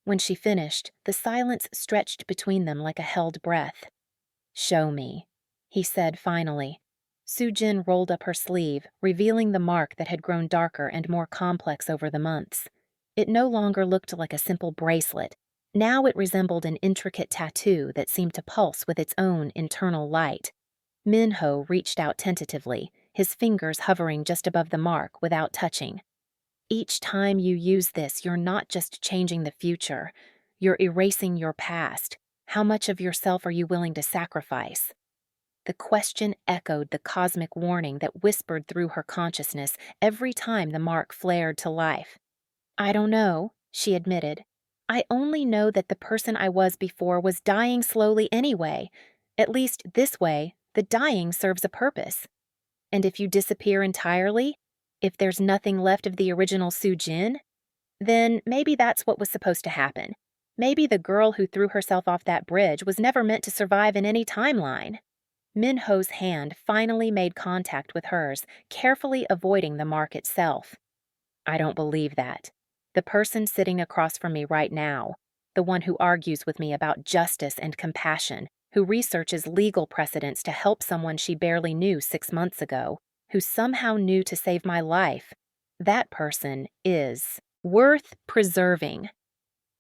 Speaker 1: When she finished, the silence stretched between them like a held breath. "Show me," he said finally. Soo-jin rolled up her sleeve, revealing the mark that had grown darker and more complex over the months. It no longer looked like a simple bracelet. Now it resembled an intricate tattoo that seemed to pulse with its own internal light. Minho reached out tentatively, his fingers hovering just above the mark without touching. "Each time you use this, you're not just changing the future. You're erasing your past. How much of yourself are you willing to sacrifice?" The question echoed the cosmic warning that whispered through her consciousness every time the mark flared to life. "I don't know," she admitted. "I only know that the person I was before was dying slowly anyway. At least this way, the dying serves a purpose. And if you disappear entirely, if there's nothing left of the original Soo-jin, then maybe that's what was supposed to happen. Maybe the girl who threw herself off that bridge was never meant to survive in any timeline." Minho's hand finally made contact with hers, carefully avoiding the mark itself. "I don't believe that. The person sitting across from me right now, the one who argues with me about justice and compassion, who researches legal precedents to help someone she barely knew 6 months ago, who somehow knew to save my life, that person is worth preserving."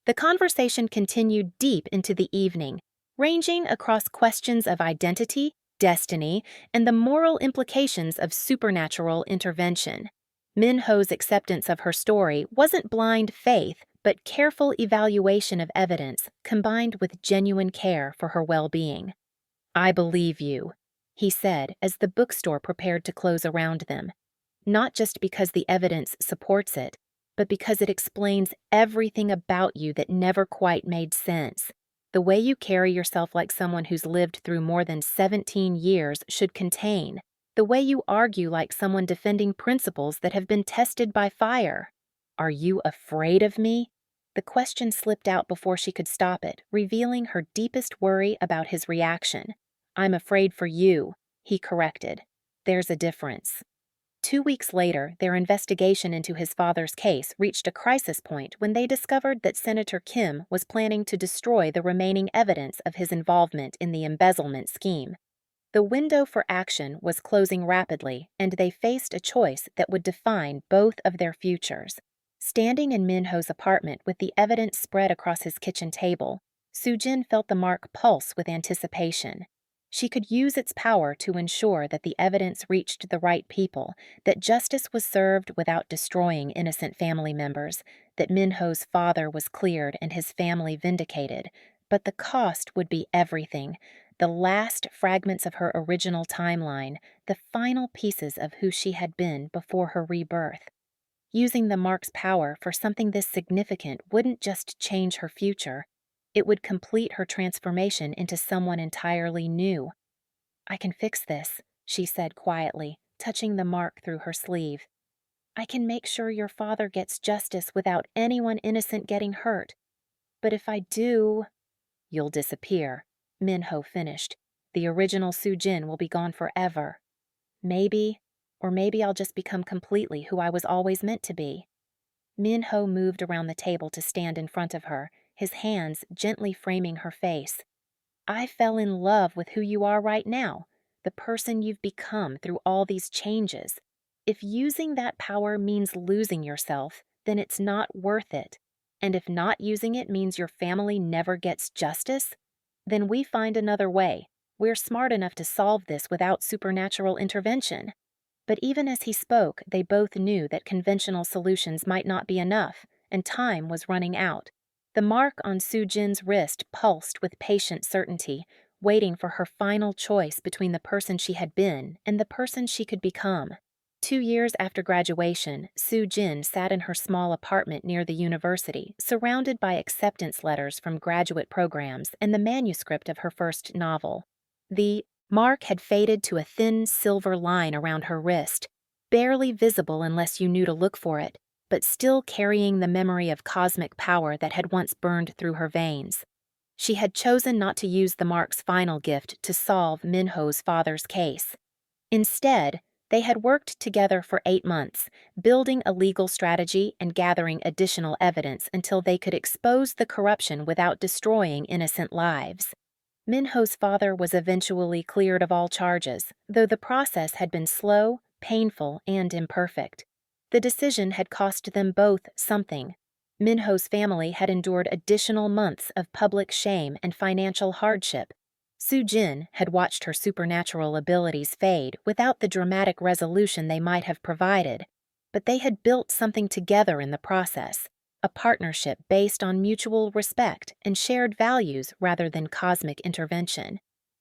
Speaker 1: The conversation continued deep into the evening, ranging across questions of identity, destiny, and the moral implications of supernatural intervention. Minho's acceptance of her story wasn't blind faith, but careful evaluation of evidence combined with genuine care for her well-being. "I believe you," he said as the bookstore prepared to close around them. "Not just because the evidence supports it, but because it explains everything about you that never quite made sense. The way you carry yourself like someone who's lived through more than 17 years should contain. The way you argue like someone defending principles that have been tested by fire. Are you afraid of me?" The question slipped out before she could stop it, revealing her deepest worry about his reaction. "I'm afraid for you," he corrected. "There's a difference." 2 weeks later, their investigation into his father's case reached a crisis point when they discovered that Senator Kim was planning to destroy the remaining evidence of his involvement in the embezzlement scheme. The window for action was closing rapidly, and they faced a choice that would define both of their futures. Standing in Minho's apartment with the evidence spread across his kitchen table, Sujin felt the mark pulse with anticipation. She could use its power to ensure that the evidence reached the right people, that justice was served without destroying innocent family members, that Minho's father was cleared and his family vindicated. But the cost would be everything: the last fragments of her original timeline, the final pieces of who she had been before her rebirth. Using the mark's power for something this significant wouldn't just change her future, it would complete her transformation into someone entirely new. "I can fix this," she said quietly, touching the mark through her sleeve. "I can make sure your father gets justice without anyone innocent getting hurt. But if I do—" "You'll disappear," Minho finished. "The original Sujin will be gone forever. Maybe, or maybe I'll just become completely who I was always meant to be." Minho moved around the table to stand in front of her, his hands gently framing her face. "I fell in love with who you are right now, the person you've become through all these changes. If using that power means losing yourself, then it's not worth it. And if not using it means your family never gets justice, then we find another way. We're smart enough to solve this without supernatural intervention." But even as he spoke, they both knew that conventional solutions might not be enough, and time was running out. The mark on Sujin's wrist pulsed with patient certainty, waiting for her final choice between the person she had been and the person she could become. 2 years after graduation, Sujin sat in her small apartment near the university, surrounded by acceptance letters from graduate programs and the manuscript of her first novel. The mark had faded to a thin silver line around her wrist, barely visible unless you knew to look for it, but still carrying the memory of cosmic power that had once burned through her veins. She had chosen not to use the mark's final gift to solve Minho's father's case. Instead, they had worked together for 8 months, building a legal strategy and gathering additional evidence until they could expose the corruption without destroying innocent lives. Minho's father was eventually cleared of all charges, though the process had been slow, painful, and imperfect. The decision had cost them both something. Minho's family had endured additional months of public shame and financial hardship. Sujin had watched her supernatural abilities fade without the dramatic resolution they might have provided, but they had built something together in the process. A partnership based on mutual respect and shared values rather than cosmic intervention.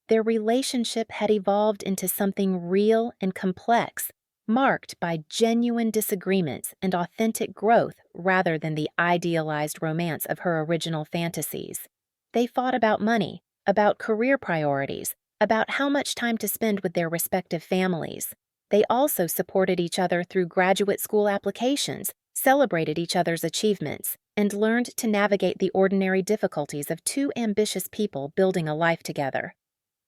Speaker 1: Their relationship had evolved into something real and complex, marked by genuine disagreements and authentic growth rather than the idealized romance of her original fantasies. They fought about money, about career priorities, about how much time to spend with their respective families. They also supported each other through graduate school applications, celebrated each other's achievements, and learned to navigate the ordinary difficulties of two ambitious people building a life together.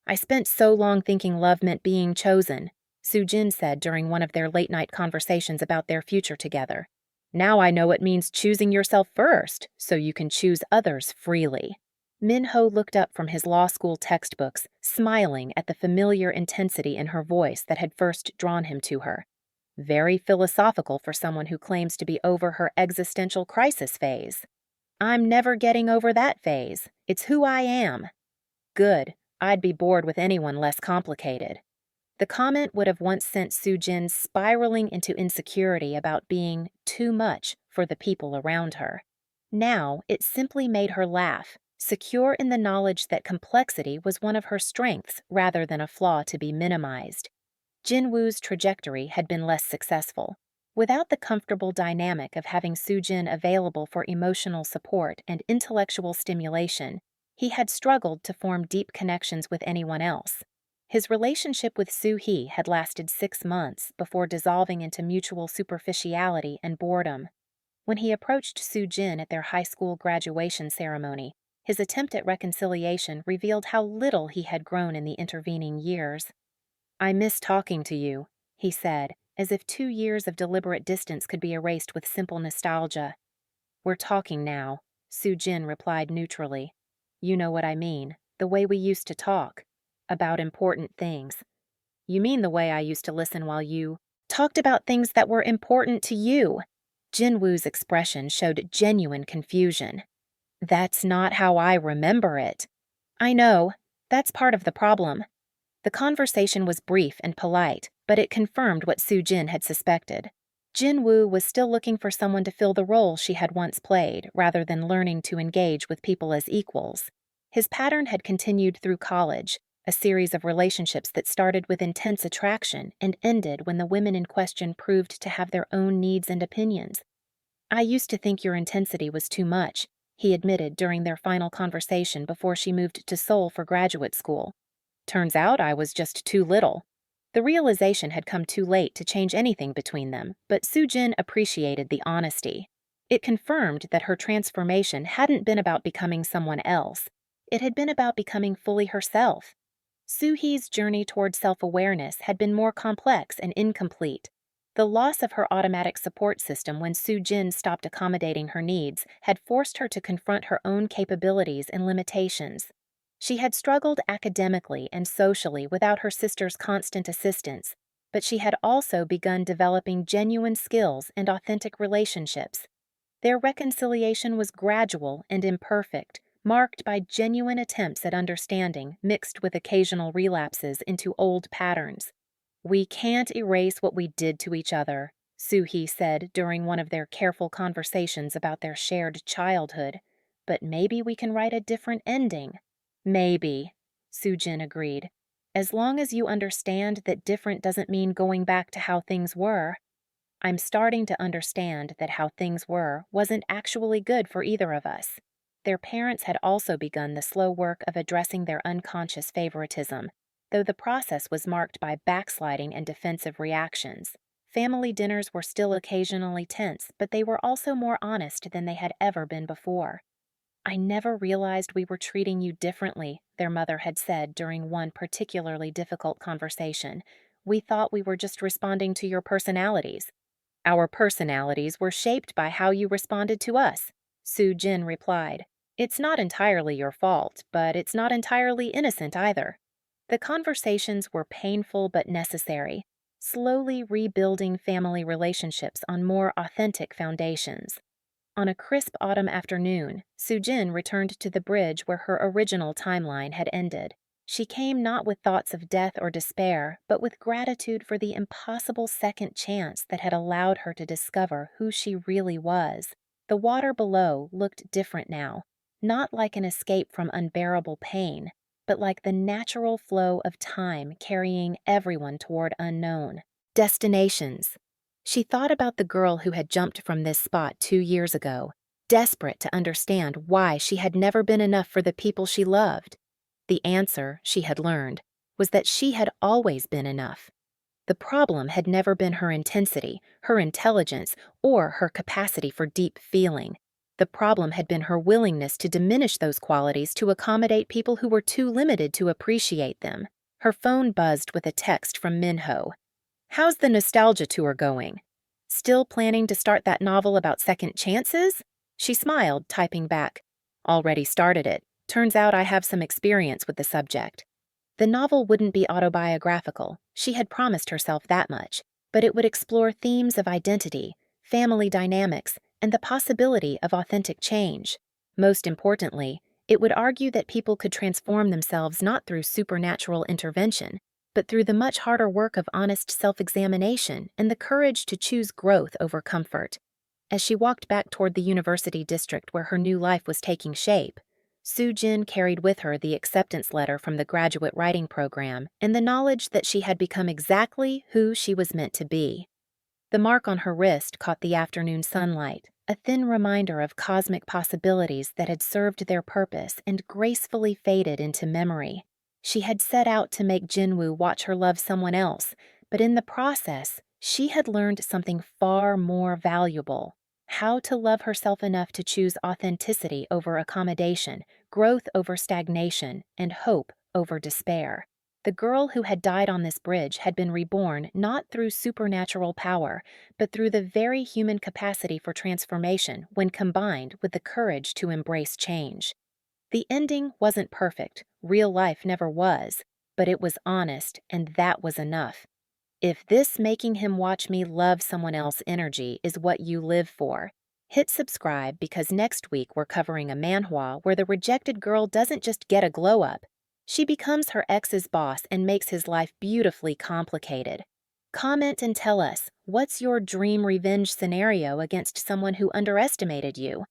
Speaker 1: "I spent so long thinking love meant being chosen," Sujin said during one of their late-night conversations about their future together. "Now I know it means choosing yourself first, so you can choose others freely." Minho looked up from his law school textbooks, smiling at the familiar intensity in her voice that had first drawn him to her. Very philosophical for someone who claims to be over her existential crisis phase. "I'm never getting over that phase. It's who I am." "Good. I'd be bored with anyone less complicated." The comment would have once sent Sujin spiraling into insecurity about being too much for the people around her. Now, it simply made her laugh, secure in the knowledge that complexity was one of her strengths rather than a flaw to be minimized. Jinwoo's trajectory had been less successful. Without the comfortable dynamic of having Sujin available for emotional support and intellectual stimulation, he had struggled to form deep connections with anyone else. His relationship with Soo-hee had lasted 6 months before dissolving into mutual superficiality and boredom. When he approached Soo Jin at their high school graduation ceremony, his attempt at reconciliation revealed how little he had grown in the intervening years. "I miss talking to you," he said, as if 2 years of deliberate distance could be erased with simple nostalgia. "We're talking now," Soo Jin replied neutrally. "You know what I mean, the way we used to talk. About important things. You mean the way I used to listen while you talked about things that were important to you." Jin Woo's expression showed genuine confusion. "That's not how I remember it." "I know. That's part of the problem." The conversation was brief and polite, but it confirmed what Soo Jin had suspected. Jin Woo was still looking for someone to fill the role she had once played, rather than learning to engage with people as equals. His pattern had continued through college, a series of relationships that started with intense attraction and ended when the women in question proved to have their own needs and opinions. "I used to think your intensity was too much," he admitted during their final conversation before she moved to Seoul for graduate school. "Turns out I was just too little." The realization had come too late to change anything between them, but Soo Jin appreciated the honesty. It confirmed that her transformation hadn't been about becoming someone else. It had been about becoming fully herself. Soo Hee's journey toward self-awareness had been more complex and incomplete. The loss of her automatic support system when Soo Jin stopped accommodating her needs had forced her to confront her own capabilities and limitations. She had struggled academically and socially without her sister's constant assistance, but she had also begun developing genuine skills and authentic relationships. Their reconciliation was gradual and imperfect, marked by genuine attempts at understanding mixed with occasional relapses into old patterns. "We can't erase what we did to each other," Soo Hee said during one of their careful conversations about their shared childhood, "but maybe we can write a different ending." "Maybe," Soo Jin agreed, "as long as you understand that different doesn't mean going back to how things were." "I'm starting to understand that how things were wasn't actually good for either of us." Their parents had also begun the slow work of addressing their unconscious favoritism, though the process was marked by backsliding and defensive reactions. Family dinners were still occasionally tense, but they were also more honest than they had ever been before. "I never realized we were treating you differently," their mother had said during one particularly difficult conversation. "We thought we were just responding to your personalities." "Our personalities were shaped by how you responded to us," Soo Jin replied. "It's not entirely your fault, but it's not entirely innocent either." The conversations were painful but necessary, slowly rebuilding family relationships on more authentic foundations. On a crisp autumn afternoon, Soo Jin returned to the bridge where her original timeline had ended. She came not with thoughts of death or despair, but with gratitude for the impossible second chance that had allowed her to discover who she really was. The water below looked different now, not like an escape from unbearable pain, but like the natural flow of time carrying everyone toward unknown destinations. She thought about the girl who had jumped from this spot 2 years ago, desperate to understand why she had never been enough for the people she loved. The answer, she had learned, was that she had always been enough. The problem had never been her intensity, her intelligence, or her capacity for deep feeling. The problem had been her willingness to diminish those qualities to accommodate people who were too limited to appreciate them. Her phone buzzed with a text from Minho. "How's the nostalgia tour going? Still planning to start that novel about second chances?" She smiled, typing back. "Already started it. Turns out I have some experience with the subject." The novel wouldn't be autobiographical, she had promised herself that much, but it would explore themes of identity, family dynamics, and the possibility of authentic change. Most importantly, it would argue that people could transform themselves not through supernatural intervention, but through the much harder work of honest self-examination and the courage to choose growth over comfort. As she walked back toward the university district where her new life was taking shape, Soo Jin carried with her the acceptance letter from the graduate writing program and the knowledge that she had become exactly who she was meant to be. The mark on her wrist caught the afternoon sunlight, a thin reminder of cosmic possibilities that had served their purpose and gracefully faded into memory. She had set out to make Jinwoo watch her love someone else, but in the process, she had learned something far more valuable: How to love herself enough to choose authenticity over accommodation, growth over stagnation, and hope over despair. The girl who had died on this bridge had been reborn not through supernatural power, but through the very human capacity for transformation when combined with the courage to embrace change. The ending wasn't perfect, real life never was, but it was honest, and that was enough. If this making him watch me love someone else energy is what you live for, hit subscribe because next week we're covering a manhwa where the rejected girl doesn't just get a glow up. She becomes her ex's boss and makes his life beautifully complicated. Comment and tell us, what's your dream revenge scenario against someone who underestimated you?